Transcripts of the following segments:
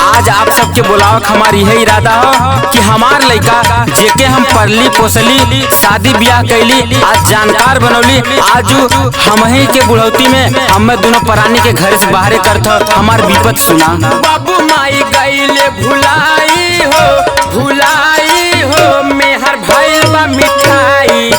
आज आप सबके बुलावक हमार यह इरादा हो कि हमार लड़का जेके हम पढ़ली पोसली शादी ब्याह कैली आज जानकार बनौली आज हम ही के बुढ़ौती में हम दोनों प्राणी के घर से बाहर करत हमार विपत सुना। बाबू माई गईले भुलाई हो मेहर भाई बा मिठाई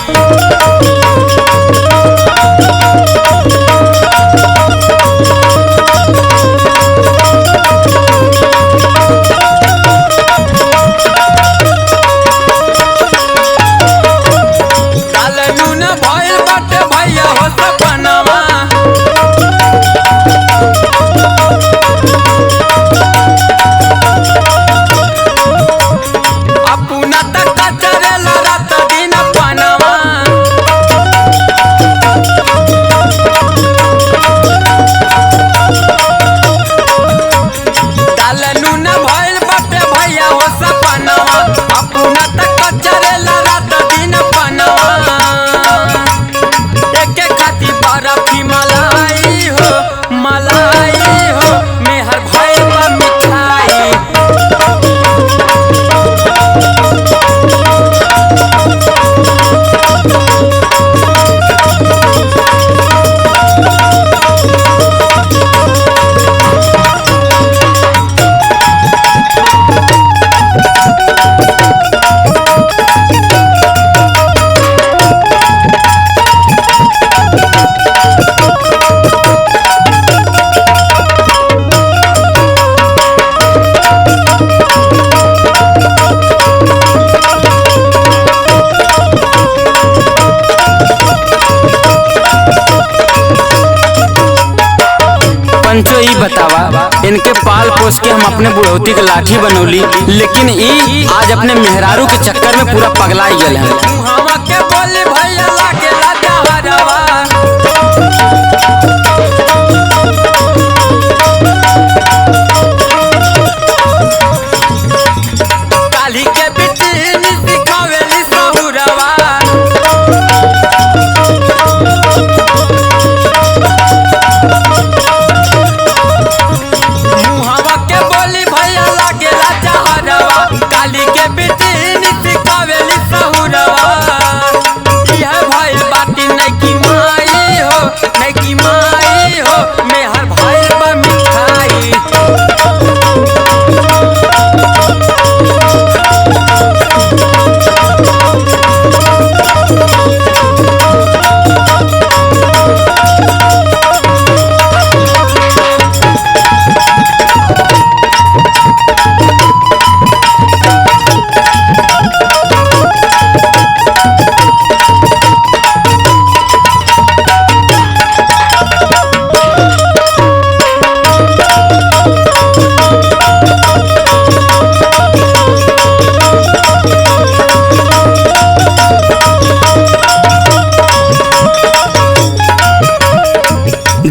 पंचो ई बतावा इनके पाल पोस के हम अपने बुढ़ौती के लाठी बनौली लेकिन ई आज अपने मेहरारू के चक्कर में पूरा पगलाई गए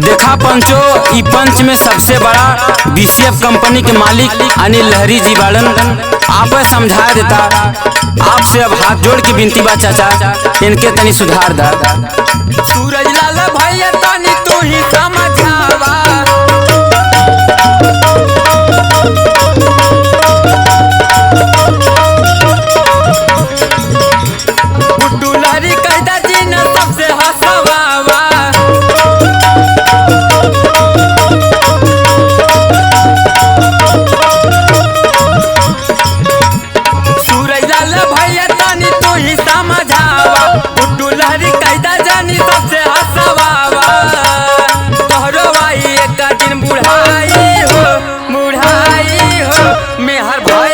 देखा पंचो ई पंच में सबसे बड़ा बीसीएफ कंपनी के मालिक अनिल लहरी जी बाड़न आप समझा देता आपसे अब हाथ जोड़ के विनती बा चाचा इनके तनी सुधार दा। सूरज लाल भैया तनी तू ही समझावा गुड्डू लहरी कहता जी न सबसे हंसवावा तोहरो भाई एक दिन बुढ़ाई हो मेहर भाई